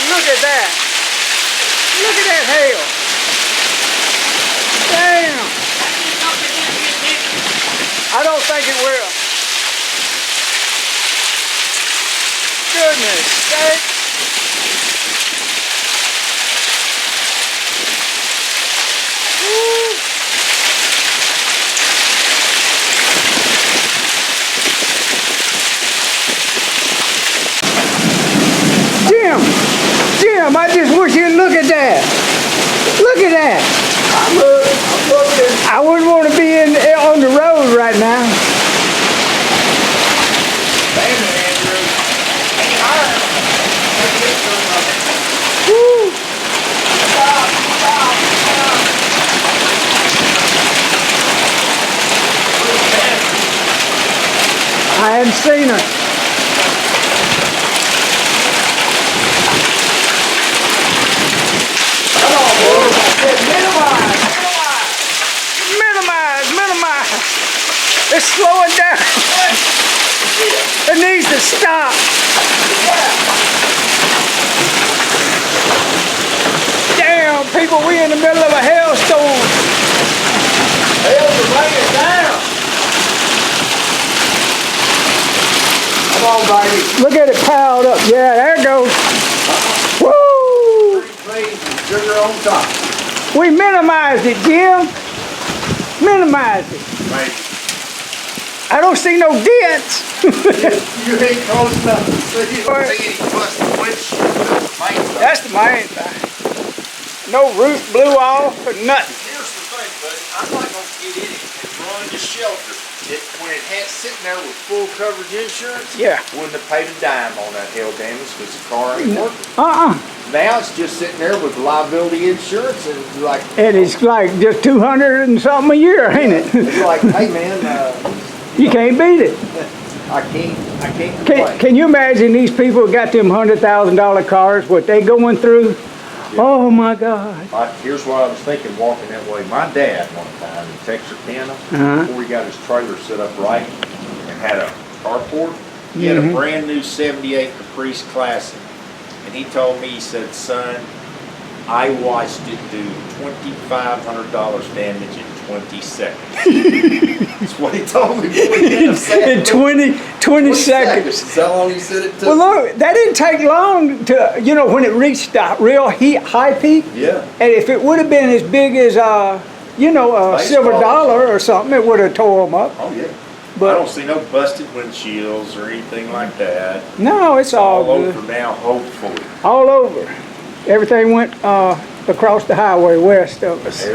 look at that. Look at that hail. Damn. I don't think it will. Goodness sake. Woo. Jim, I just wish you'd look at that. Look at that. I'm looking. I wouldn't want to be on the road right now. Damn it, Andrew. Hang higher. Woo. Stop. I hadn't seen her. Minimize. It's slowing down. It needs to stop. Damn, people, we in the middle of a hailstorm. Hail's raining down. Come on, baby. Look at it piled up. Yeah, there it goes. Woo! Sugar on top. We minimized it, Jim. Minimized it. Right. I don't see no dents. You ain't close enough to see it. See any busted windshield. That's the main thing. No roof blew off or nothing. Here's the thing, buddy. I'm not going to get in it and run to shelter. When it had sitting there with full coverage insurance, Yeah. wouldn't have paid a dime on that hail damage because the car ain't working. Now it's just sitting there with liability insurance and it's like. And it's like just 200 and something a year, ain't it? It's like, hey man, you can't beat it. I can't complain. Can you imagine these people who got them $100,000 cars, what they going through? Yeah. Oh my God. Here's what I was thinking walking that way. My dad one time in Texarkana, before he got his trailer set up right and had a carport, he had a brand new 78 Caprice Classic. And he told me, he said, son, I watched it do $2,500 damage in 20 seconds. That's what he told me. In 20 seconds. That's how long he said it took. Well, look, that didn't take long to, when it reached the real high peak. Yeah. And if it would have been as big as, a silver dollar or something, it would have tore them up. Oh, yeah. But I don't see no busted windshields or anything like that. No, it's all good. Over now, hopefully. All over. Everything went across the highway west of us.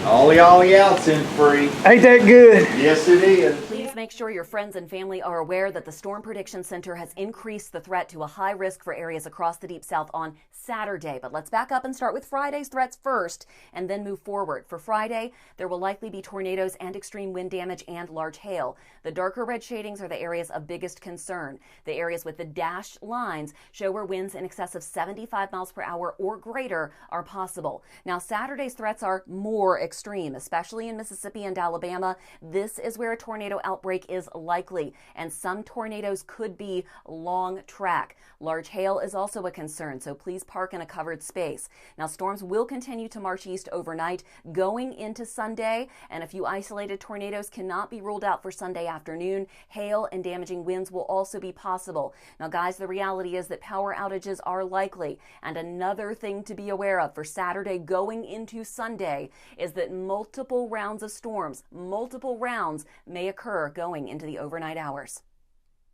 All out's in free. Ain't that good? Yes, it is. Please make sure your friends and family are aware that the Storm Prediction Center has increased the threat to a high risk for areas across the Deep South on Saturday. But let's back up and start with Friday's threats first and then move forward. For Friday, there will likely be tornadoes and extreme wind damage and large hail. The darker red shadings are the areas of biggest concern. The areas with the dashed lines show where winds in excess of 75 miles per hour or greater are possible. Now, Saturday's threats are more extreme, especially in Mississippi and Alabama. This is where a tornado outbreak is likely, and some tornadoes could be long track. Large hail is also a concern, so please park in a covered space. Now, storms will continue to march east overnight going into Sunday, and a few isolated tornadoes cannot be ruled out for Sunday afternoon. Hail and damaging winds will also be possible. Now, guys, the reality is that power outages are likely, and another thing to be aware of for Saturday going into Sunday is that multiple rounds of storms, multiple rounds may occur going into the overnight hours.